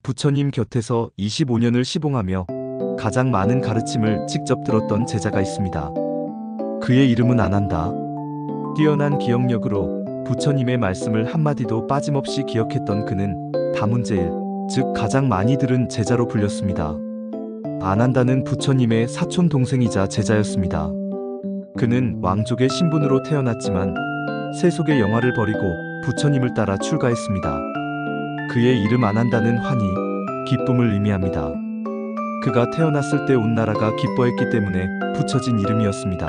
부처님 곁에서 25년을 시봉하며 가장 많은 가르침을 직접 들었던 제자가 있습니다. 그의 이름은 아난다. 뛰어난 기억력으로 부처님의 말씀을 한마디도 빠짐없이 기억했던 그는 다문제일, 즉 가장 많이 들은 제자로 불렸습니다. 아난다는 부처님의 사촌 동생이자 제자였습니다. 그는 왕족의 신분으로 태어났지만 세속의 영화를 버리고 부처님을 따라 출가했습니다. 그의 이름 아난다는 환희, 기쁨을 의미합니다. 그가 태어났을 때 온 나라가 기뻐했기 때문에 붙여진 이름이었습니다.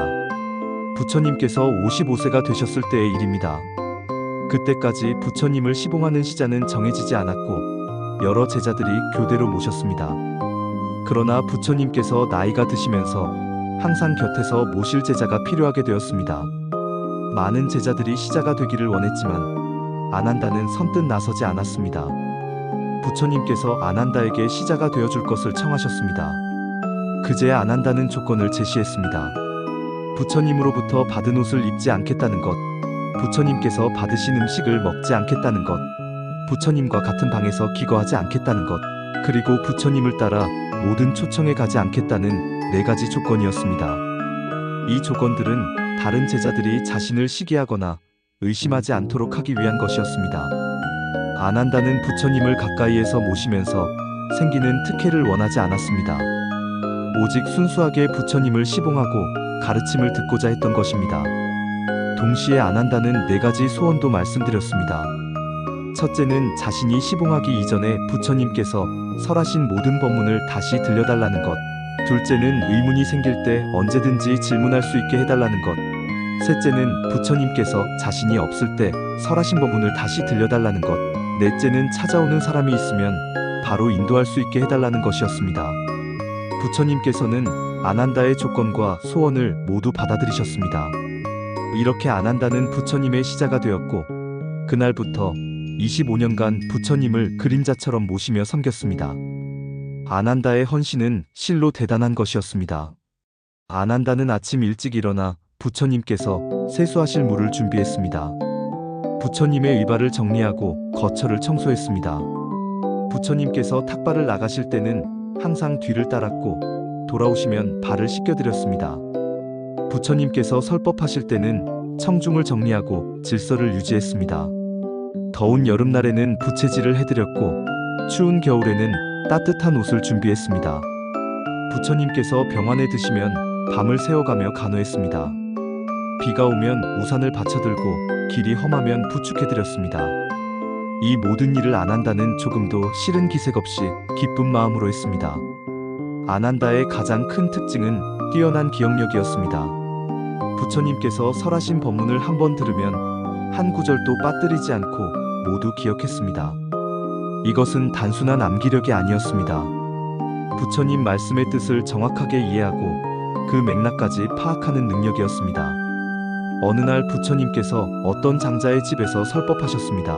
부처님께서 55세가 되셨을 때의 일입니다. 그때까지 부처님을 시봉하는 시자는 정해지지 않았고 여러 제자들이 교대로 모셨습니다. 그러나 부처님께서 나이가 드시면서 항상 곁에서 모실 제자가 필요하게 되었습니다. 많은 제자들이 시자가 되기를 원했지만 아난다는 선뜻 나서지 않았습니다. 부처님께서 아난다에게 시자가 되어줄 것을 청하셨습니다. 그제야 아난다는 조건을 제시했습니다. 부처님으로부터 받은 옷을 입지 않겠다는 것, 부처님께서 받으신 음식을 먹지 않겠다는 것, 부처님과 같은 방에서 기거하지 않겠다는 것, 그리고 부처님을 따라 모든 초청에 가지 않겠다는 4가지 조건이었습니다. 이 조건들은 다른 제자들이 자신을 시기하거나 의심하지 않도록 하기 위한 것이었습니다. 아난다는 부처님을 가까이에서 모시면서 생기는 특혜를 원하지 않았습니다. 오직 순수하게 부처님을 시봉하고 가르침을 듣고자 했던 것입니다. 동시에 아난다는 4가지 소원도 말씀드렸습니다. 첫째는 자신이 시봉하기 이전에 부처님께서 설하신 모든 법문을 다시 들려달라는 것. 둘째는 의문이 생길 때 언제든지 질문할 수 있게 해달라는 것. 셋째는 부처님께서 자신이 없을 때 설하신 법문을 다시 들려달라는 것. 넷째는 찾아오는 사람이 있으면 바로 인도할 수 있게 해달라는 것이었습니다. 부처님께서는 아난다의 조건과 소원을 모두 받아들이셨습니다. 이렇게 아난다는 부처님의 시자가 되었고 그날부터 25년간 부처님을 그림자처럼 모시며 섬겼습니다. 아난다의 헌신은 실로 대단한 것이었습니다. 아난다는 아침 일찍 일어나 부처님께서 세수하실 물을 준비했습니다. 부처님의 의발을 정리하고 거처를 청소했습니다. 부처님께서 탁발을 나가실 때는 항상 뒤를 따랐고 돌아오시면 발을 씻겨드렸습니다. 부처님께서 설법하실 때는 청중을 정리하고 질서를 유지했습니다. 더운 여름날에는 부채질을 해드렸고 추운 겨울에는 따뜻한 옷을 준비했습니다. 부처님께서 병환에 드시면 밤을 새워가며 간호했습니다. 비가 오면 우산을 받쳐들고 길이 험하면 부축해드렸습니다. 이 모든 일을 아난다는 조금도 싫은 기색 없이 기쁜 마음으로 했습니다. 아난다의 가장 큰 특징은 뛰어난 기억력이었습니다. 부처님께서 설하신 법문을 한 번 들으면 한 구절도 빠뜨리지 않고 모두 기억했습니다. 이것은 단순한 암기력이 아니었습니다. 부처님 말씀의 뜻을 정확하게 이해하고 그 맥락까지 파악하는 능력이었습니다. 어느 날 부처님께서 어떤 장자의 집에서 설법하셨습니다.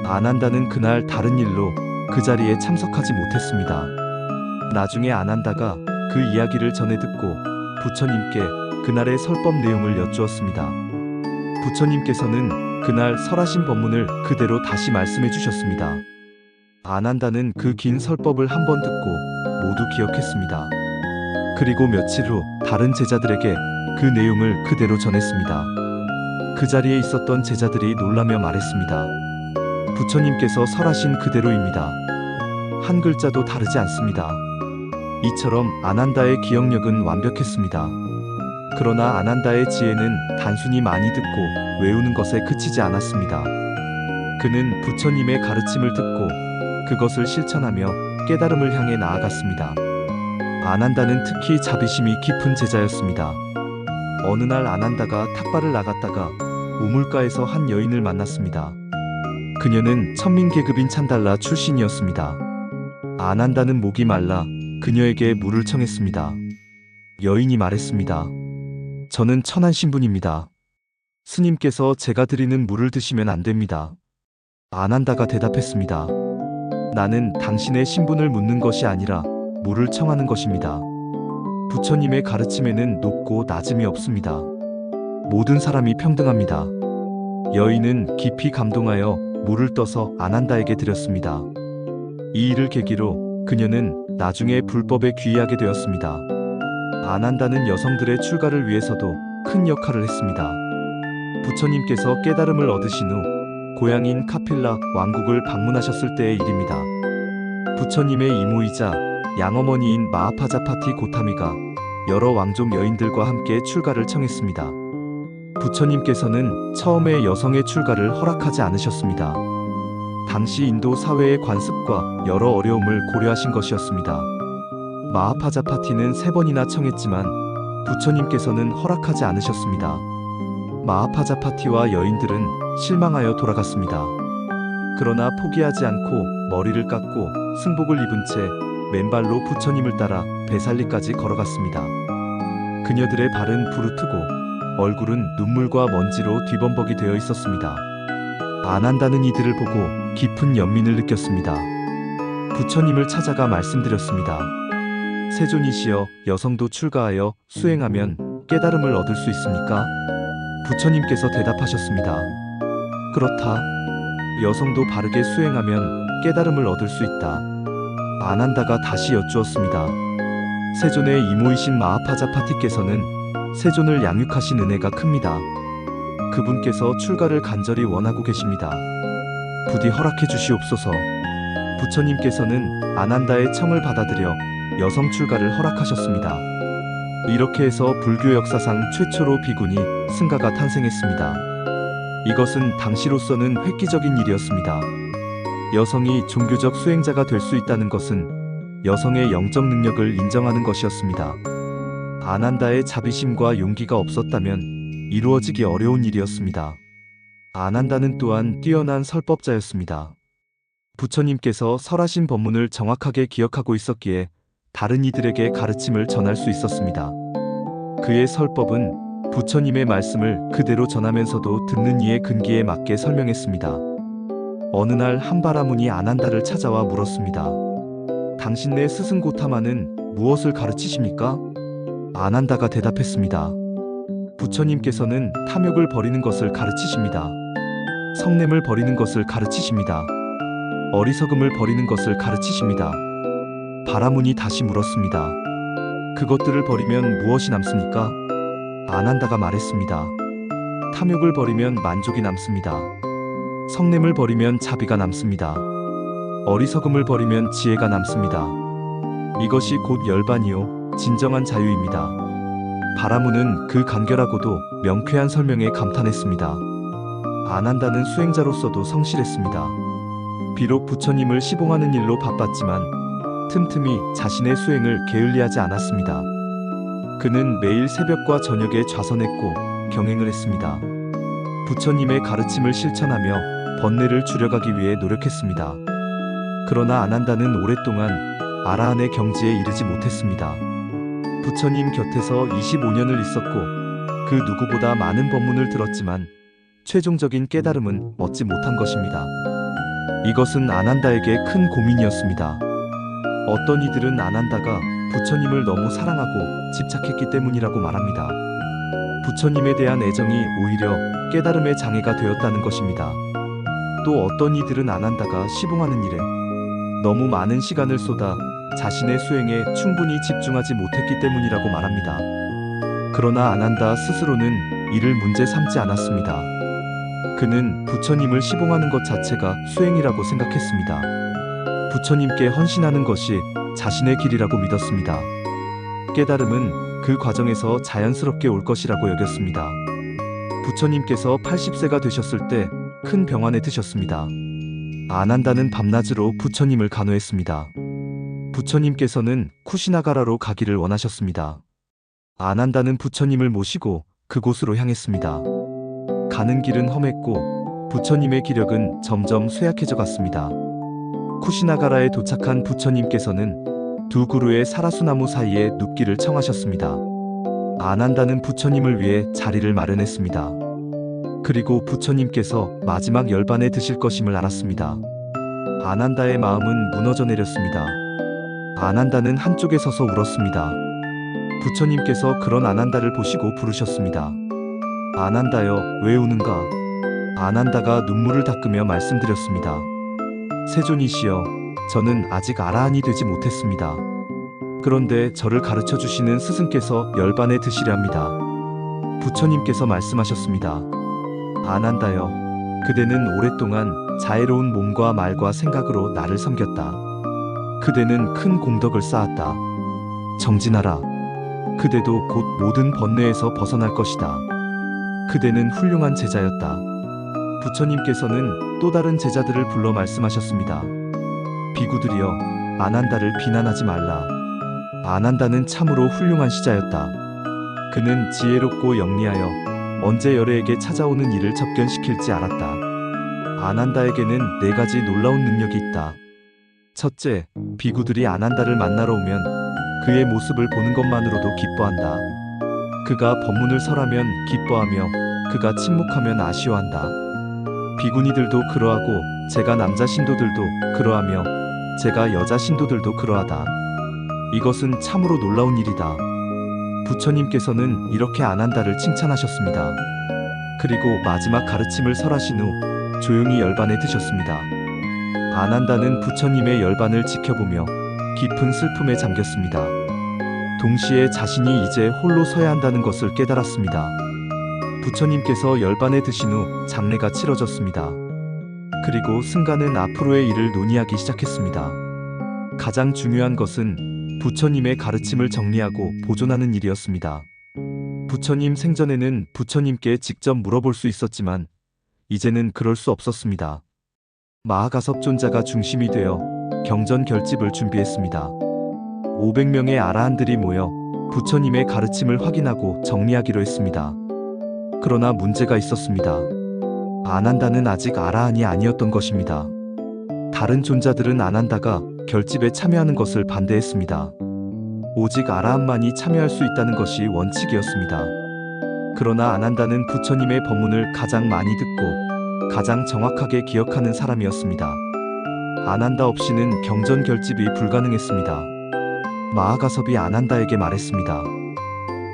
아난다는 그날 다른 일로 그 자리에 참석하지 못했습니다. 나중에 아난다가 그 이야기를 전해 듣고 부처님께 그날의 설법 내용을 여쭈었습니다. 부처님께서는 그날 설하신 법문을 그대로 다시 말씀해 주셨습니다. 아난다는 그 긴 설법을 한 번 듣고 모두 기억했습니다. 그리고 며칠 후 다른 제자들에게 그 내용을 그대로 전했습니다. 그 자리에 있었던 제자들이 놀라며 말했습니다. 부처님께서 설하신 그대로입니다. 한 글자도 다르지 않습니다. 이처럼 아난다의 기억력은 완벽했습니다. 그러나 아난다의 지혜는 단순히 많이 듣고 외우는 것에 그치지 않았습니다. 그는 부처님의 가르침을 듣고 그것을 실천하며 깨달음을 향해 나아갔습니다. 아난다는 특히 자비심이 깊은 제자였습니다. 어느 날 아난다가 탁발을 나갔다가 우물가에서 한 여인을 만났습니다. 그녀는 천민계급인 찬달라 출신이었습니다. 아난다는 목이 말라 그녀에게 물을 청했습니다. 여인이 말했습니다. 저는 천한 신분입니다. 스님께서 제가 드리는 물을 드시면 안 됩니다. 아난다가 대답했습니다. 나는 당신의 신분을 묻는 것이 아니라 물을 청하는 것입니다. 부처님의 가르침에는 높고 낮음이 없습니다. 모든 사람이 평등합니다. 여인은 깊이 감동하여 물을 떠서 아난다에게 드렸습니다. 이 일을 계기로 그녀는 나중에 불법에 귀의하게 되었습니다. 아난다는 여성들의 출가를 위해서도 큰 역할을 했습니다. 부처님께서 깨달음을 얻으신 후 고향인 카필라 왕국을 방문하셨을 때의 일입니다. 부처님의 이모이자 양어머니인 마하파자파티 고타미가 여러 왕족 여인들과 함께 출가를 청했습니다. 부처님께서는 처음에 여성의 출가를 허락하지 않으셨습니다. 당시 인도 사회의 관습과 여러 어려움을 고려하신 것이었습니다. 마하파자파티는 3번이나 청했지만 부처님께서는 허락하지 않으셨습니다. 마하파자파티와 여인들은 실망하여 돌아갔습니다. 그러나 포기하지 않고 머리를 깎고 승복을 입은 채 맨발로 부처님을 따라 배살리까지 걸어갔습니다. 그녀들의 발은 부르트고 얼굴은 눈물과 먼지로 뒤범벅이 되어 있었습니다. 아난다는 이들을 보고 깊은 연민을 느꼈습니다. 부처님을 찾아가 말씀드렸습니다. 세존이시여, 여성도 출가하여 수행하면 깨달음을 얻을 수 있습니까? 부처님께서 대답하셨습니다. 그렇다. 여성도 바르게 수행하면 깨달음을 얻을 수 있다. 아난다가 다시 여쭈었습니다. 세존의 이모이신 마하파자파티께서는 세존을 양육하신 은혜가 큽니다. 그분께서 출가를 간절히 원하고 계십니다. 부디 허락해 주시옵소서. 부처님께서는 아난다의 청을 받아들여 여성 출가를 허락하셨습니다. 이렇게 해서 불교 역사상 최초로 비구니 승가가 탄생했습니다. 이것은 당시로서는 획기적인 일이었습니다. 여성이 종교적 수행자가 될 수 있다는 것은 여성의 영적 능력을 인정하는 것이었습니다. 아난다의 자비심과 용기가 없었다면 이루어지기 어려운 일이었습니다. 아난다는 또한 뛰어난 설법자였습니다. 부처님께서 설하신 법문을 정확하게 기억하고 있었기에 다른 이들에게 가르침을 전할 수 있었습니다. 그의 설법은 부처님의 말씀을 그대로 전하면서도 듣는 이의 근기에 맞게 설명했습니다. 어느 날 한바라문이 아난다를 찾아와 물었습니다. 당신네 스승 고타마는 무엇을 가르치십니까? 아난다가 대답했습니다. 부처님께서는 탐욕을 버리는 것을 가르치십니다. 성냄을 버리는 것을 가르치십니다. 어리석음을 버리는 것을 가르치십니다. 바라문이 다시 물었습니다. 그것들을 버리면 무엇이 남습니까? 아난다가 말했습니다. 탐욕을 버리면 만족이 남습니다. 성냄을 버리면 자비가 남습니다. 어리석음을 버리면 지혜가 남습니다. 이것이 곧 열반이요 진정한 자유입니다. 바라문은 그 간결하고도 명쾌한 설명에 감탄했습니다. 아난다는 수행자로서도 성실했습니다. 비록 부처님을 시봉하는 일로 바빴지만 틈틈이 자신의 수행을 게을리하지 않았습니다. 그는 매일 새벽과 저녁에 좌선했고 경행을 했습니다. 부처님의 가르침을 실천하며 번뇌를 줄여가기 위해 노력했습니다. 그러나 아난다는 오랫동안 아라한의 경지에 이르지 못했습니다. 부처님 곁에서 25년을 있었고 그 누구보다 많은 법문을 들었지만 최종적인 깨달음은 얻지 못한 것입니다. 이것은 아난다에게 큰 고민이었습니다. 어떤 이들은 아난다가 부처님을 너무 사랑하고 집착했기 때문이라고 말합니다. 부처님에 대한 애정이 오히려 깨달음의 장애가 되었다는 것입니다. 또 어떤 이들은 아난다가 시봉하는 일에 너무 많은 시간을 쏟아 자신의 수행에 충분히 집중하지 못했기 때문이라고 말합니다. 그러나 아난다 스스로는 이를 문제 삼지 않았습니다. 그는 부처님을 시봉하는 것 자체가 수행이라고 생각했습니다. 부처님께 헌신하는 것이 자신의 길이라고 믿었습니다. 깨달음은 그 과정에서 자연스럽게 올 것이라고 여겼습니다. 부처님께서 80세가 되셨을 때 큰 병환에 드셨습니다. 아난다는 밤낮으로 부처님을 간호했습니다. 부처님께서는 쿠시나가라로 가기를 원하셨습니다. 아난다는 부처님을 모시고 그곳으로 향했습니다. 가는 길은 험했고 부처님의 기력은 점점 쇠약해져 갔습니다. 쿠시나가라에 도착한 부처님께서는 두 그루의 사라수나무 사이에 눕기를 청하셨습니다. 아난다는 부처님을 위해 자리를 마련했습니다. 그리고 부처님께서 마지막 열반에 드실 것임을 알았습니다. 아난다의 마음은 무너져 내렸습니다. 아난다는 한쪽에 서서 울었습니다. 부처님께서 그런 아난다를 보시고 부르셨습니다. 아난다여, 왜 우는가? 아난다가 눈물을 닦으며 말씀드렸습니다. 세존이시여, 저는 아직 아라한이 되지 못했습니다. 그런데 저를 가르쳐 주시는 스승께서 열반에 드시려 합니다. 부처님께서 말씀하셨습니다. 아난다여, 그대는 오랫동안 자애로운 몸과 말과 생각으로 나를 섬겼다. 그대는 큰 공덕을 쌓았다. 정진하라. 그대도 곧 모든 번뇌에서 벗어날 것이다. 그대는 훌륭한 제자였다. 부처님께서는 또 다른 제자들을 불러 말씀하셨습니다. 비구들이여, 아난다를 비난하지 말라. 아난다는 참으로 훌륭한 시자였다. 그는 지혜롭고 영리하여 언제 열애에게 찾아오는 일을 접견시킬지 알았다. 아난다에게는 4가지 놀라운 능력이 있다. 첫째, 비구들이 아난다를 만나러 오면 그의 모습을 보는 것만으로도 기뻐한다. 그가 법문을 설하면 기뻐하며 그가 침묵하면 아쉬워한다. 비구니들도 그러하고 제가 남자 신도들도 그러하며 제가 여자 신도들도 그러하다. 이것은 참으로 놀라운 일이다. 부처님께서는 이렇게 아난다를 칭찬하셨습니다. 그리고 마지막 가르침을 설하신 후 조용히 열반에 드셨습니다. 아난다는 부처님의 열반을 지켜보며 깊은 슬픔에 잠겼습니다. 동시에 자신이 이제 홀로 서야 한다는 것을 깨달았습니다. 부처님께서 열반에 드신 후 장례가 치러졌습니다. 그리고 승가는 앞으로의 일을 논의하기 시작했습니다. 가장 중요한 것은 부처님의 가르침을 정리하고 보존하는 일이었습니다. 부처님 생전에는 부처님께 직접 물어볼 수 있었지만 이제는 그럴 수 없었습니다. 마하가섭존자가 중심이 되어 경전 결집을 준비했습니다. 500명의 아라한들이 모여 부처님의 가르침을 확인하고 정리하기로 했습니다. 그러나 문제가 있었습니다. 아난다는 아직 아라한이 아니었던 것입니다. 다른 존자들은 아난다가 결집에 참여하는 것을 반대했습니다. 오직 아라한만이 참여할 수 있다는 것이 원칙이었습니다. 그러나 아난다는 부처님의 법문을 가장 많이 듣고 가장 정확하게 기억하는 사람이었습니다. 아난다 없이는 경전 결집이 불가능했습니다. 마하가섭이 아난다에게 말했습니다.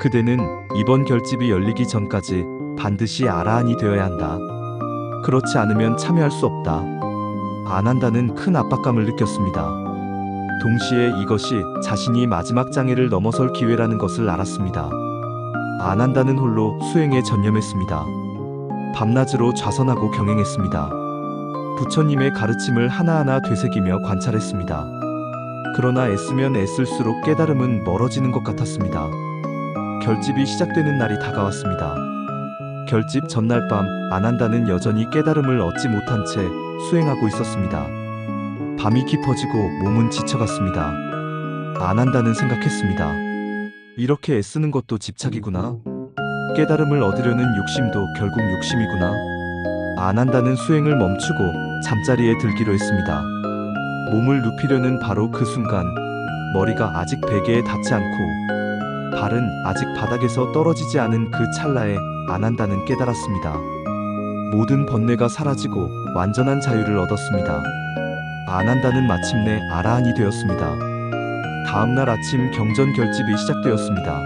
그대는 이번 결집이 열리기 전까지 반드시 아라한이 되어야 한다. 그렇지 않으면 참여할 수 없다. 아난다는 큰 압박감을 느꼈습니다. 동시에 이것이 자신이 마지막 장애를 넘어설 기회라는 것을 알았습니다. 아난다는 홀로 수행에 전념했습니다. 밤낮으로 좌선하고 경행했습니다. 부처님의 가르침을 하나하나 되새기며 관찰했습니다. 그러나 애쓰면 애쓸수록 깨달음은 멀어지는 것 같았습니다. 결집이 시작되는 날이 다가왔습니다. 결집 전날 밤 아난다는 여전히 깨달음을 얻지 못한 채 수행하고 있었습니다. 밤이 깊어지고 몸은 지쳐갔습니다. 아난다는 생각했습니다. 이렇게 애쓰는 것도 집착이구나. 깨달음을 얻으려는 욕심도 결국 욕심이구나. 아난다는 수행을 멈추고 잠자리에 들기로 했습니다. 몸을 눕히려는 바로 그 순간 머리가 아직 베개에 닿지 않고 발은 아직 바닥에서 떨어지지 않은 그 찰나에 아난다는 깨달았습니다. 모든 번뇌가 사라지고 완전한 자유를 얻었습니다. 아난다는 마침내 아라한이 되었습니다. 다음날 아침 경전 결집이 시작되었습니다.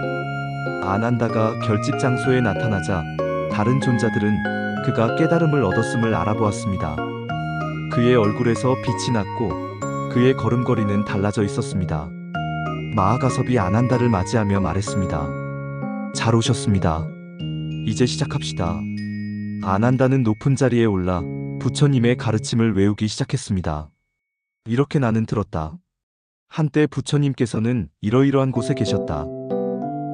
아난다가 결집 장소에 나타나자 다른 존자들은 그가 깨달음을 얻었음을 알아보았습니다. 그의 얼굴에서 빛이 났고 그의 걸음걸이는 달라져 있었습니다. 마하가섭이 아난다를 맞이하며 말했습니다. 잘 오셨습니다. 이제 시작합시다. 아난다는 높은 자리에 올라 부처님의 가르침을 외우기 시작했습니다. 이렇게 나는 들었다. 한때 부처님께서는 이러이러한 곳에 계셨다.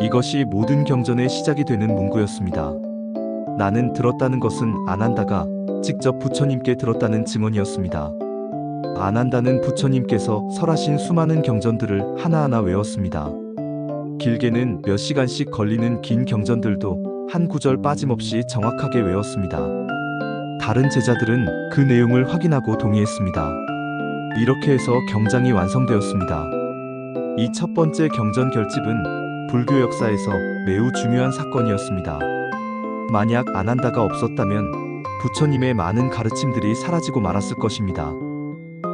이것이 모든 경전의 시작이 되는 문구였습니다. 나는 들었다는 것은 아난다가 직접 부처님께 들었다는 증언이었습니다. 아난다는 부처님께서 설하신 수많은 경전들을 하나하나 외웠습니다. 길게는 몇 시간씩 걸리는 긴 경전들도 한 구절 빠짐없이 정확하게 외웠습니다. 다른 제자들은 그 내용을 확인하고 동의했습니다. 이렇게 해서 경장이 완성되었습니다. 이 첫 번째 경전 결집은 불교 역사에서 매우 중요한 사건이었습니다. 만약 아난다가 없었다면 부처님의 많은 가르침들이 사라지고 말았을 것입니다.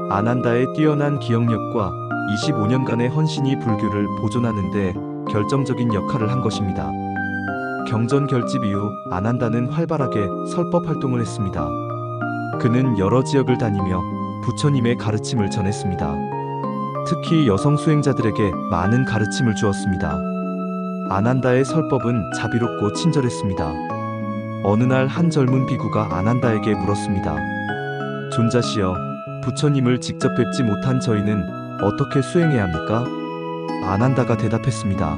아난다의 뛰어난 기억력과 25년간의 헌신이 불교를 보존하는 데 결정적인 역할을 한 것입니다. 경전 결집 이후 아난다는 활발하게 설법 활동을 했습니다. 그는 여러 지역을 다니며 부처님의 가르침을 전했습니다. 특히 여성 수행자들에게 많은 가르침을 주었습니다. 아난다의 설법은 자비롭고 친절했습니다. 어느 날 한 젊은 비구가 아난다에게 물었습니다. 존자시여, 부처님을 직접 뵙지 못한 저희는 어떻게 수행해야 합니까? 아난다가 대답했습니다.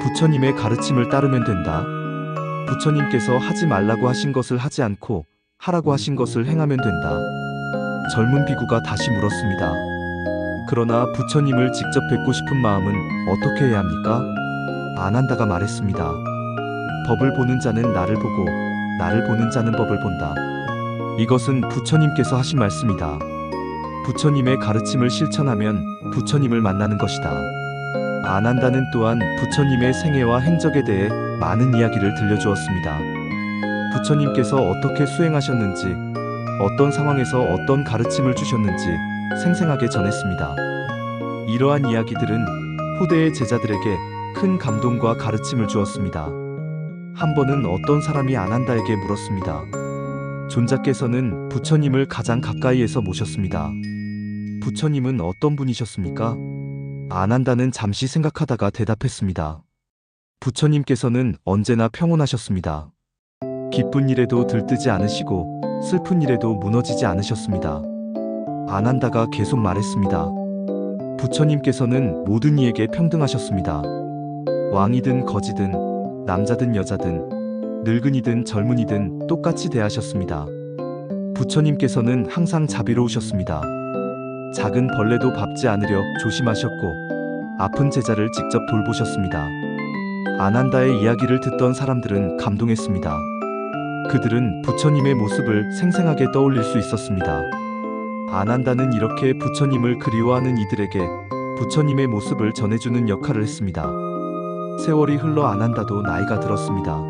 부처님의 가르침을 따르면 된다. 부처님께서 하지 말라고 하신 것을 하지 않고 하라고 하신 것을 행하면 된다. 젊은 비구가 다시 물었습니다. 그러나 부처님을 직접 뵙고 싶은 마음은 어떻게 해야 합니까? 아난다가 말했습니다. 법을 보는 자는 나를 보고 나를 보는 자는 법을 본다. 이것은 부처님께서 하신 말씀이다. 부처님의 가르침을 실천하면 부처님을 만나는 것이다. 아난다는 또한 부처님의 생애와 행적에 대해 많은 이야기를 들려주었습니다. 부처님께서 어떻게 수행하셨는지, 어떤 상황에서 어떤 가르침을 주셨는지 생생하게 전했습니다. 이러한 이야기들은 후대의 제자들에게 큰 감동과 가르침을 주었습니다. 한 번은 어떤 사람이 아난다에게 물었습니다. 존자께서는 부처님을 가장 가까이에서 모셨습니다. 부처님은 어떤 분이셨습니까? 아난다는 잠시 생각하다가 대답했습니다. 부처님께서는 언제나 평온하셨습니다. 기쁜 일에도 들뜨지 않으시고 슬픈 일에도 무너지지 않으셨습니다. 아난다가 계속 말했습니다. 부처님께서는 모든 이에게 평등하셨습니다. 왕이든 거지든 남자든 여자든 늙은이든 젊은이든 똑같이 대하셨습니다. 부처님께서는 항상 자비로우셨습니다. 작은 벌레도 밟지 않으려 조심하셨고 아픈 제자를 직접 돌보셨습니다. 아난다의 이야기를 듣던 사람들은 감동했습니다. 그들은 부처님의 모습을 생생하게 떠올릴 수 있었습니다. 아난다는 이렇게 부처님을 그리워하는 이들에게 부처님의 모습을 전해주는 역할을 했습니다. 세월이 흘러 아난다도 나이가 들었습니다.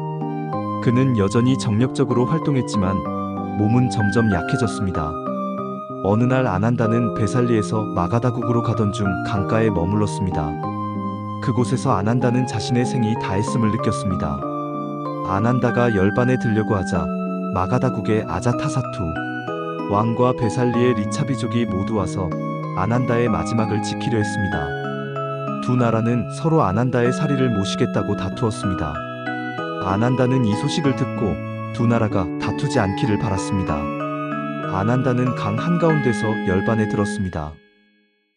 그는 여전히 정력적으로 활동했지만 몸은 점점 약해졌습니다. 어느 날 아난다는 베살리에서 마가다국으로 가던 중 강가에 머물렀습니다. 그곳에서 아난다는 자신의 생이 다했음을 느꼈습니다. 아난다가 열반에 들려고 하자 마가다국의 아자타사투 왕과 베살리의 리차비족이 모두 와서 아난다의 마지막을 지키려 했습니다. 두 나라는 서로 아난다의 사리를 모시겠다고 다투었습니다. 아난다는 이 소식을 듣고 두 나라가 다투지 않기를 바랐습니다. 아난다는 강 한가운데서 열반에 들었습니다.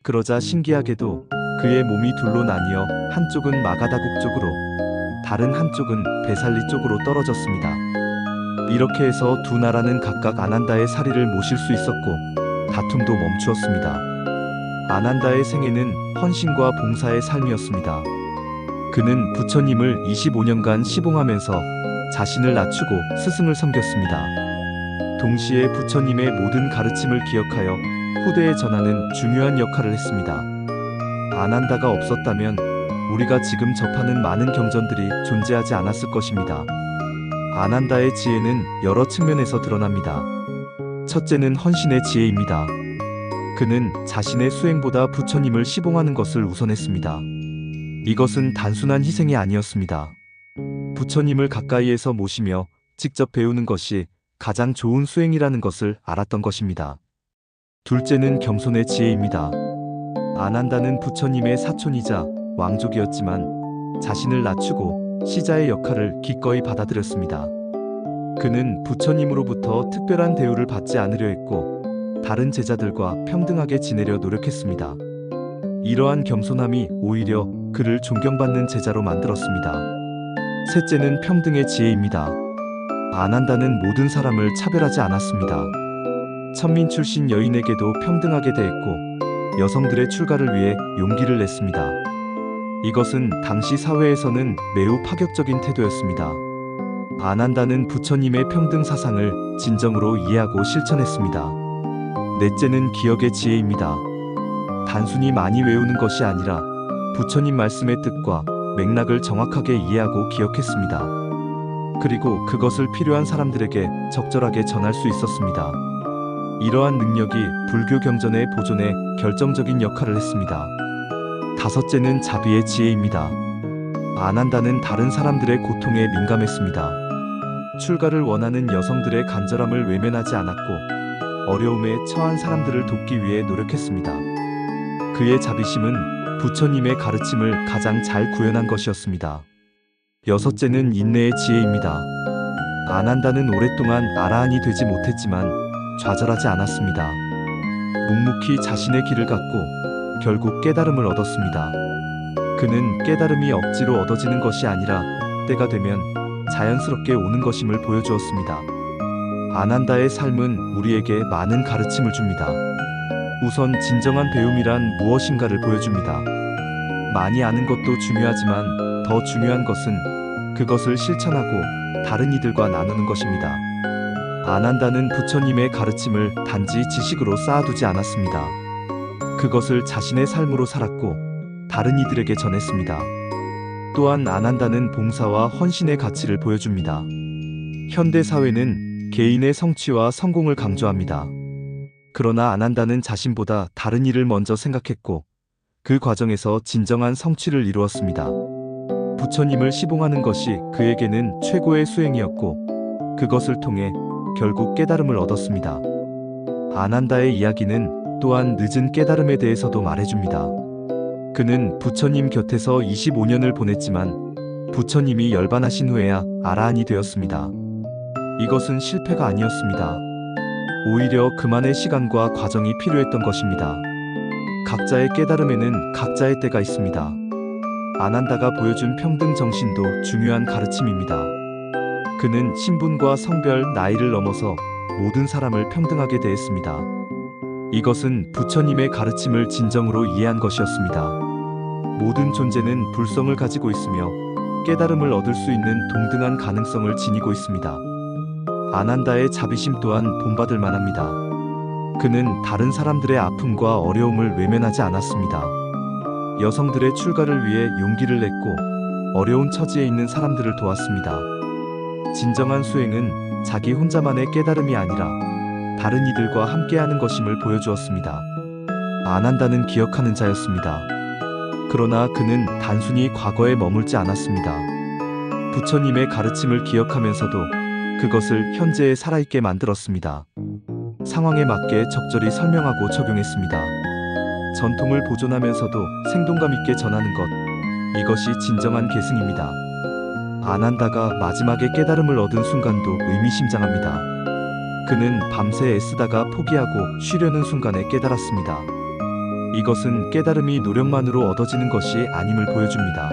그러자 신기하게도 그의 몸이 둘로 나뉘어 한쪽은 마가다국 쪽으로 다른 한쪽은 베살리 쪽으로 떨어졌습니다. 이렇게 해서 두 나라는 각각 아난다의 사리를 모실 수 있었고 다툼도 멈추었습니다. 아난다의 생애는 헌신과 봉사의 삶이었습니다. 그는 부처님을 25년간 시봉하면서 자신을 낮추고 스승을 섬겼습니다. 동시에 부처님의 모든 가르침을 기억하여 후대에 전하는 중요한 역할을 했습니다. 아난다가 없었다면 우리가 지금 접하는 많은 경전들이 존재하지 않았을 것입니다. 아난다의 지혜는 여러 측면에서 드러납니다. 첫째는 헌신의 지혜입니다. 그는 자신의 수행보다 부처님을 시봉하는 것을 우선했습니다. 이것은 단순한 희생이 아니었습니다. 부처님을 가까이에서 모시며 직접 배우는 것이 가장 좋은 수행이라는 것을 알았던 것입니다. 둘째는 겸손의 지혜입니다. 아난다는 부처님의 사촌이자 왕족이었지만 자신을 낮추고 시자의 역할을 기꺼이 받아들였습니다. 그는 부처님으로부터 특별한 대우를 받지 않으려 했고 다른 제자들과 평등하게 지내려 노력했습니다. 이러한 겸손함이 오히려 그를 존경받는 제자로 만들었습니다. 셋째는 평등의 지혜입니다. 아난다는 모든 사람을 차별하지 않았습니다. 천민 출신 여인에게도 평등하게 대했고 여성들의 출가를 위해 용기를 냈습니다. 이것은 당시 사회에서는 매우 파격적인 태도였습니다. 아난다는 부처님의 평등 사상을 진정으로 이해하고 실천했습니다. 넷째는 기억의 지혜입니다. 단순히 많이 외우는 것이 아니라 부처님 말씀의 뜻과 맥락을 정확하게 이해하고 기억했습니다. 그리고 그것을 필요한 사람들에게 적절하게 전할 수 있었습니다. 이러한 능력이 불교 경전의 보존에 결정적인 역할을 했습니다. 다섯째는 자비의 지혜입니다. 아난다는 다른 사람들의 고통에 민감했습니다. 출가를 원하는 여성들의 간절함을 외면하지 않았고 어려움에 처한 사람들을 돕기 위해 노력했습니다. 그의 자비심은 부처님의 가르침을 가장 잘 구현한 것이었습니다. 여섯째는 인내의 지혜입니다. 아난다는 오랫동안 아라한이 되지 못했지만 좌절하지 않았습니다. 묵묵히 자신의 길을 갔고 결국 깨달음을 얻었습니다. 그는 깨달음이 억지로 얻어지는 것이 아니라 때가 되면 자연스럽게 오는 것임을 보여주었습니다. 아난다의 삶은 우리에게 많은 가르침을 줍니다. 우선 진정한 배움이란 무엇인가를 보여줍니다. 많이 아는 것도 중요하지만 더 중요한 것은 그것을 실천하고 다른 이들과 나누는 것입니다. 아난다는 부처님의 가르침을 단지 지식으로 쌓아두지 않았습니다. 그것을 자신의 삶으로 살았고 다른 이들에게 전했습니다. 또한 아난다는 봉사와 헌신의 가치를 보여줍니다. 현대 사회는 개인의 성취와 성공을 강조합니다. 그러나 아난다는 자신보다 다른 이를 먼저 생각했고 그 과정에서 진정한 성취를 이루었습니다. 부처님을 시봉하는 것이 그에게는 최고의 수행이었고 그것을 통해 결국 깨달음을 얻었습니다. 아난다의 이야기는 또한 늦은 깨달음에 대해서도 말해줍니다. 그는 부처님 곁에서 25년을 보냈지만 부처님이 열반하신 후에야 아라한이 되었습니다. 이것은 실패가 아니었습니다. 오히려 그만의 시간과 과정이 필요했던 것입니다. 각자의 깨달음에는 각자의 때가 있습니다. 아난다가 보여준 평등 정신도 중요한 가르침입니다. 그는 신분과 성별, 나이를 넘어서 모든 사람을 평등하게 대했습니다. 이것은 부처님의 가르침을 진정으로 이해한 것이었습니다. 모든 존재는 불성을 가지고 있으며 깨달음을 얻을 수 있는 동등한 가능성을 지니고 있습니다. 아난다의 자비심 또한 본받을 만합니다. 그는 다른 사람들의 아픔과 어려움을 외면하지 않았습니다. 여성들의 출가를 위해 용기를 냈고 어려운 처지에 있는 사람들을 도왔습니다. 진정한 수행은 자기 혼자만의 깨달음이 아니라 다른 이들과 함께하는 것임을 보여주었습니다. 아난다는 기억하는 자였습니다. 그러나 그는 단순히 과거에 머물지 않았습니다. 부처님의 가르침을 기억하면서도 그것을 현재에 살아있게 만들었습니다. 상황에 맞게 적절히 설명하고 적용했습니다. 전통을 보존하면서도 생동감 있게 전하는 것, 이것이 진정한 계승입니다. 아난다가 마지막에 깨달음을 얻은 순간도 의미심장합니다. 그는 밤새 애쓰다가 포기하고 쉬려는 순간에 깨달았습니다. 이것은 깨달음이 노력만으로 얻어지는 것이 아님을 보여줍니다.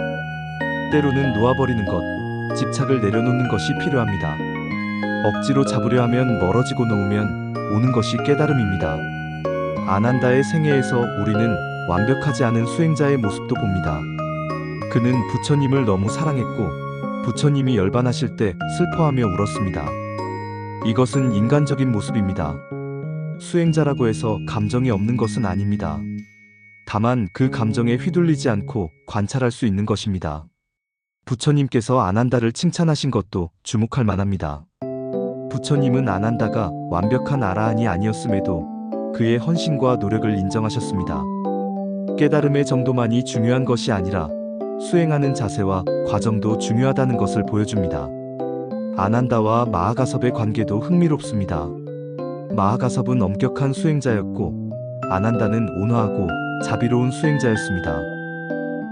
때로는 놓아버리는 것, 집착을 내려놓는 것이 필요합니다. 억지로 잡으려 하면 멀어지고 놓으면 오는 것이 깨달음입니다. 아난다의 생애에서 우리는 완벽하지 않은 수행자의 모습도 봅니다. 그는 부처님을 너무 사랑했고 부처님이 열반하실 때 슬퍼하며 울었습니다. 이것은 인간적인 모습입니다. 수행자라고 해서 감정이 없는 것은 아닙니다. 다만 그 감정에 휘둘리지 않고 관찰할 수 있는 것입니다. 부처님께서 아난다를 칭찬하신 것도 주목할 만합니다. 부처님은 아난다가 완벽한 아라한이 아니었음에도 그의 헌신과 노력을 인정하셨습니다. 깨달음의 정도만이 중요한 것이 아니라 수행하는 자세와 과정도 중요하다는 것을 보여줍니다. 아난다와 마하가섭의 관계도 흥미롭습니다. 마하가섭은 엄격한 수행자였고 아난다는 온화하고 자비로운 수행자였습니다.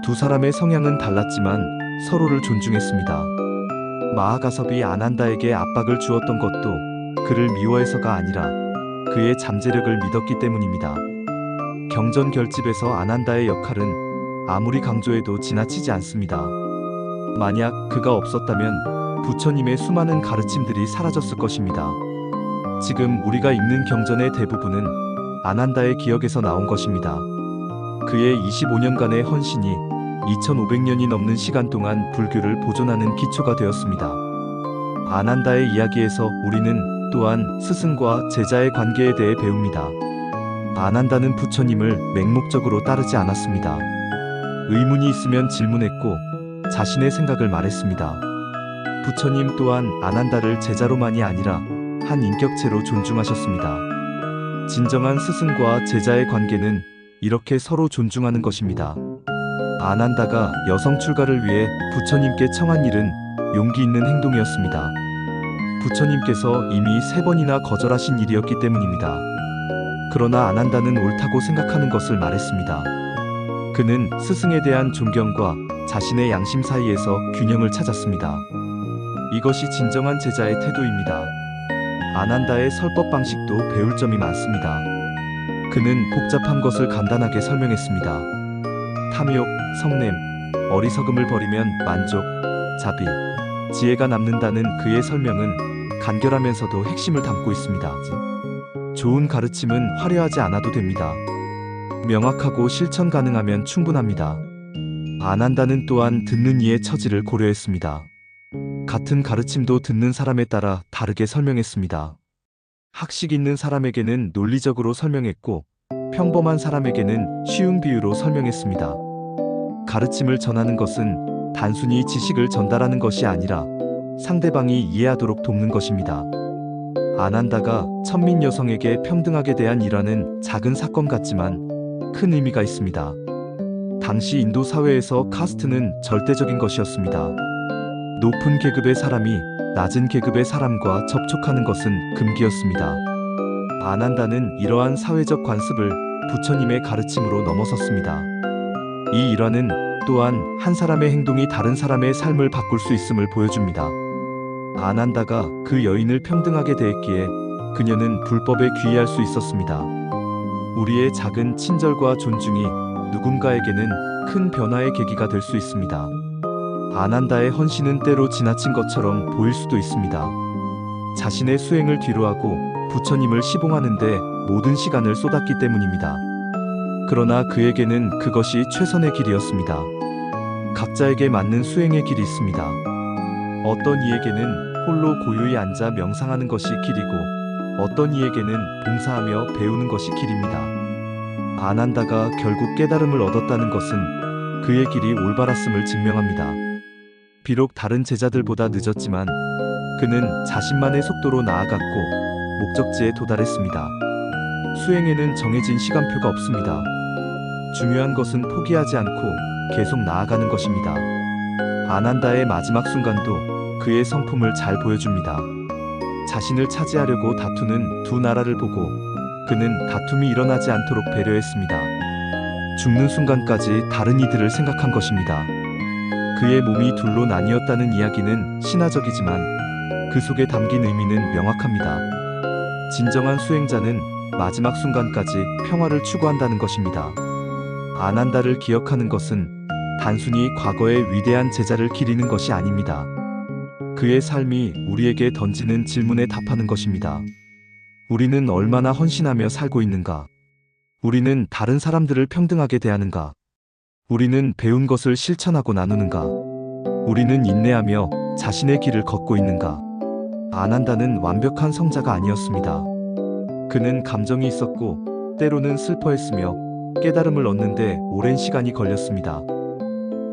두 사람의 성향은 달랐지만 서로를 존중했습니다. 마하가섭이 아난다에게 압박을 주었던 것도 그를 미워해서가 아니라 그의 잠재력을 믿었기 때문입니다. 경전 결집에서 아난다의 역할은 아무리 강조해도 지나치지 않습니다. 만약 그가 없었다면 부처님의 수많은 가르침들이 사라졌을 것입니다. 지금 우리가 읽는 경전의 대부분은 아난다의 기억에서 나온 것입니다. 그의 25년간의 헌신이 2500년이 넘는 시간 동안 불교를 보존하는 기초가 되었습니다. 아난다의 이야기에서 우리는 또한 스승과 제자의 관계에 대해 배웁니다. 아난다는 부처님을 맹목적으로 따르지 않았습니다. 의문이 있으면 질문했고 자신의 생각을 말했습니다. 부처님 또한 아난다를 제자로만이 아니라 한 인격체로 존중하셨습니다. 진정한 스승과 제자의 관계는 이렇게 서로 존중하는 것입니다. 아난다가 여성 출가를 위해 부처님께 청한 일은 용기 있는 행동이었습니다. 부처님께서 이미 3번이나 거절하신 일이었기 때문입니다. 그러나 아난다는 옳다고 생각하는 것을 말했습니다. 그는 스승에 대한 존경과 자신의 양심 사이에서 균형을 찾았습니다. 이것이 진정한 제자의 태도입니다. 아난다의 설법 방식도 배울 점이 많습니다. 그는 복잡한 것을 간단하게 설명했습니다. 탐욕, 성냄, 어리석음을 버리면 만족, 자비, 지혜가 남는다는 그의 설명은 간결하면서도 핵심을 담고 있습니다. 좋은 가르침은 화려하지 않아도 됩니다. 명확하고 실천 가능하면 충분합니다. 아난다는 또한 듣는 이의 처지를 고려했습니다. 같은 가르침도 듣는 사람에 따라 다르게 설명했습니다. 학식 있는 사람에게는 논리적으로 설명했고, 평범한 사람에게는 쉬운 비유로 설명했습니다. 가르침을 전하는 것은 단순히 지식을 전달하는 것이 아니라 상대방이 이해하도록 돕는 것입니다. 아난다가 천민 여성에게 평등하게 대한 일화는 작은 사건 같지만 큰 의미가 있습니다. 당시 인도 사회에서 카스트는 절대적인 것이었습니다. 높은 계급의 사람이 낮은 계급의 사람과 접촉하는 것은 금기였습니다. 아난다는 이러한 사회적 관습을 부처님의 가르침으로 넘어섰습니다. 이 일화는 또한 한 사람의 행동이 다른 사람의 삶을 바꿀 수 있음을 보여줍니다. 아난다가 그 여인을 평등하게 대했기에 그녀는 불법에 귀의할 수 있었습니다. 우리의 작은 친절과 존중이 누군가에게는 큰 변화의 계기가 될 수 있습니다. 아난다의 헌신은 때로 지나친 것처럼 보일 수도 있습니다. 자신의 수행을 뒤로하고 부처님을 시봉하는 데 모든 시간을 쏟았기 때문입니다. 그러나 그에게는 그것이 최선의 길이었습니다. 각자에게 맞는 수행의 길이 있습니다. 어떤 이에게는 홀로 고요히 앉아 명상하는 것이 길이고, 어떤 이에게는 봉사하며 배우는 것이 길입니다. 아난다가 결국 깨달음을 얻었다는 것은 그의 길이 올바랐음을 증명합니다. 비록 다른 제자들보다 늦었지만 그는 자신만의 속도로 나아갔고 목적지에 도달했습니다. 수행에는 정해진 시간표가 없습니다. 중요한 것은 포기하지 않고 계속 나아가는 것입니다. 아난다의 마지막 순간도 그의 성품을 잘 보여줍니다. 자신을 차지하려고 다투는 두 나라를 보고 그는 다툼이 일어나지 않도록 배려했습니다. 죽는 순간까지 다른 이들을 생각한 것입니다. 그의 몸이 둘로 나뉘었다는 이야기는 신화적이지만 그 속에 담긴 의미는 명확합니다. 진정한 수행자는 마지막 순간까지 평화를 추구한다는 것입니다. 아난다를 기억하는 것은 단순히 과거의 위대한 제자를 기리는 것이 아닙니다. 그의 삶이 우리에게 던지는 질문에 답하는 것입니다. 우리는 얼마나 헌신하며 살고 있는가? 우리는 다른 사람들을 평등하게 대하는가? 우리는 배운 것을 실천하고 나누는가? 우리는 인내하며 자신의 길을 걷고 있는가? 아난다는 완벽한 성자가 아니었습니다. 그는 감정이 있었고 때로는 슬퍼했으며 깨달음을 얻는데 오랜 시간이 걸렸습니다.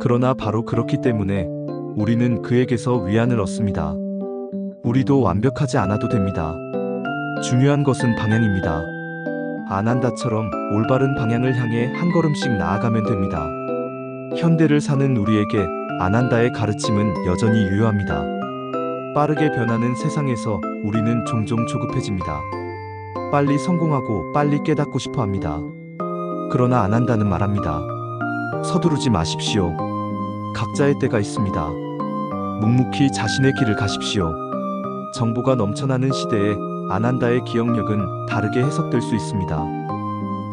그러나 바로 그렇기 때문에 우리는 그에게서 위안을 얻습니다. 우리도 완벽하지 않아도 됩니다. 중요한 것은 방향입니다. 아난다처럼 올바른 방향을 향해 한 걸음씩 나아가면 됩니다. 현대를 사는 우리에게 아난다의 가르침은 여전히 유효합니다. 빠르게 변하는 세상에서 우리는 종종 조급해집니다. 빨리 성공하고 빨리 깨닫고 싶어 합니다. 그러나 아난다는 말합니다. 서두르지 마십시오. 각자의 때가 있습니다. 묵묵히 자신의 길을 가십시오. 정보가 넘쳐나는 시대에 아난다의 기억력은 다르게 해석될 수 있습니다.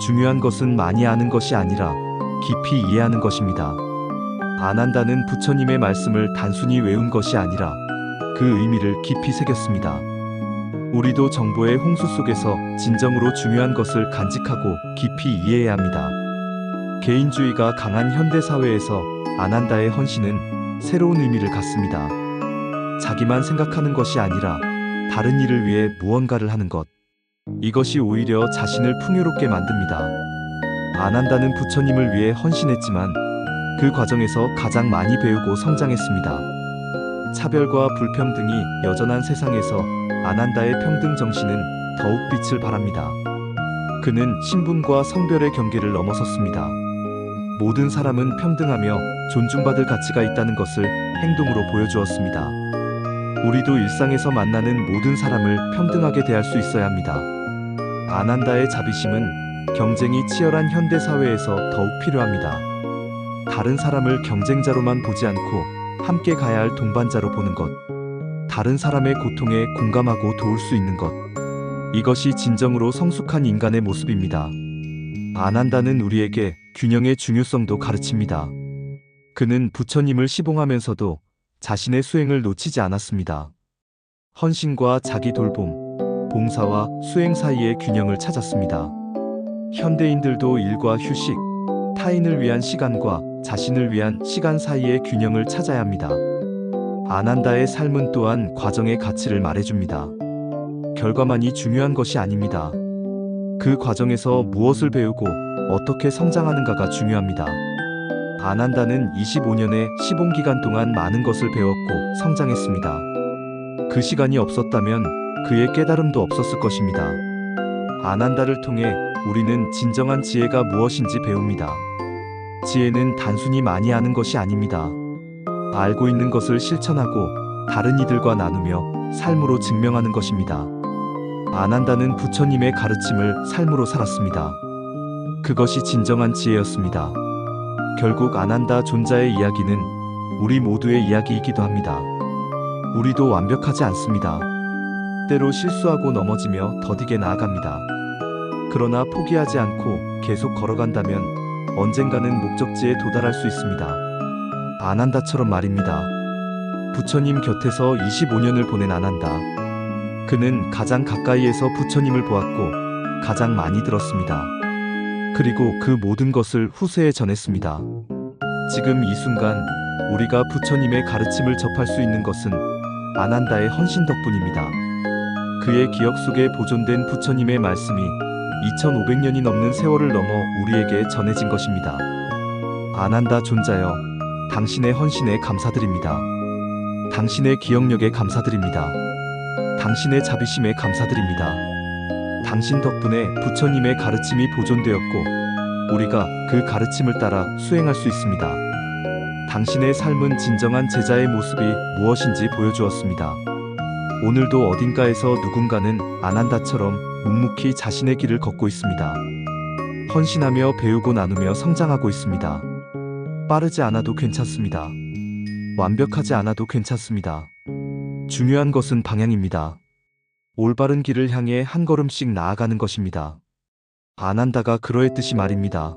중요한 것은 많이 아는 것이 아니라 깊이 이해하는 것입니다. 아난다는 부처님의 말씀을 단순히 외운 것이 아니라 그 의미를 깊이 새겼습니다. 우리도 정보의 홍수 속에서 진정으로 중요한 것을 간직하고 깊이 이해해야 합니다. 개인주의가 강한 현대사회에서 아난다의 헌신은 새로운 의미를 갖습니다. 자기만 생각하는 것이 아니라 다른 이를 위해 무언가를 하는 것. 이것이 오히려 자신을 풍요롭게 만듭니다. 아난다는 부처님을 위해 헌신했지만 그 과정에서 가장 많이 배우고 성장했습니다. 차별과 불평등이 여전한 세상에서 아난다의 평등 정신은 더욱 빛을 발합니다. 그는 신분과 성별의 경계를 넘어섰습니다. 모든 사람은 평등하며 존중받을 가치가 있다는 것을 행동으로 보여주었습니다. 우리도 일상에서 만나는 모든 사람을 평등하게 대할 수 있어야 합니다. 아난다의 자비심은 경쟁이 치열한 현대 사회에서 더욱 필요합니다. 다른 사람을 경쟁자로만 보지 않고 함께 가야 할 동반자로 보는 것. 다른 사람의 고통에 공감하고 도울 수 있는 것. 이것이 진정으로 성숙한 인간의 모습입니다. 아난다는 우리에게 균형의 중요성도 가르칩니다. 그는 부처님을 시봉하면서도 자신의 수행을 놓치지 않았습니다. 헌신과 자기 돌봄, 봉사와 수행 사이의 균형을 찾았습니다. 현대인들도 일과 휴식, 타인을 위한 시간과 자신을 위한 시간 사이의 균형을 찾아야 합니다. 아난다의 삶은 또한 과정의 가치를 말해줍니다. 결과만이 중요한 것이 아닙니다. 그 과정에서 무엇을 배우고 어떻게 성장하는가가 중요합니다. 아난다는 25년의 시봉 기간 동안 많은 것을 배웠고 성장했습니다. 그 시간이 없었다면 그의 깨달음도 없었을 것입니다. 아난다를 통해 우리는 진정한 지혜가 무엇인지 배웁니다. 지혜는 단순히 많이 아는 것이 아닙니다. 알고 있는 것을 실천하고 다른 이들과 나누며 삶으로 증명하는 것입니다. 아난다는 부처님의 가르침을 삶으로 살았습니다. 그것이 진정한 지혜였습니다. 결국 아난다 존자의 이야기는 우리 모두의 이야기이기도 합니다. 우리도 완벽하지 않습니다. 때로 실수하고 넘어지며 더디게 나아갑니다. 그러나 포기하지 않고 계속 걸어간다면 언젠가는 목적지에 도달할 수 있습니다. 아난다처럼 말입니다. 부처님 곁에서 25년을 보낸 아난다. 그는 가장 가까이에서 부처님을 보았고 가장 많이 들었습니다. 그리고 그 모든 것을 후세에 전했습니다. 지금 이 순간 우리가 부처님의 가르침을 접할 수 있는 것은 아난다의 헌신 덕분입니다. 그의 기억 속에 보존된 부처님의 말씀이 2500년이 넘는 세월을 넘어 우리에게 전해진 것입니다. 아난다 존자여, 당신의 헌신에 감사드립니다. 당신의 기억력에 감사드립니다. 당신의 자비심에 감사드립니다. 당신 덕분에 부처님의 가르침이 보존되었고 우리가 그 가르침을 따라 수행할 수 있습니다. 당신의 삶은 진정한 제자의 모습이 무엇인지 보여주었습니다. 오늘도 어딘가에서 누군가는 아난다처럼 묵묵히 자신의 길을 걷고 있습니다. 헌신하며 배우고 나누며 성장하고 있습니다. 빠르지 않아도 괜찮습니다. 완벽하지 않아도 괜찮습니다. 중요한 것은 방향입니다. 올바른 길을 향해 한 걸음씩 나아가는 것입니다. 아난다가 그러했듯이 말입니다.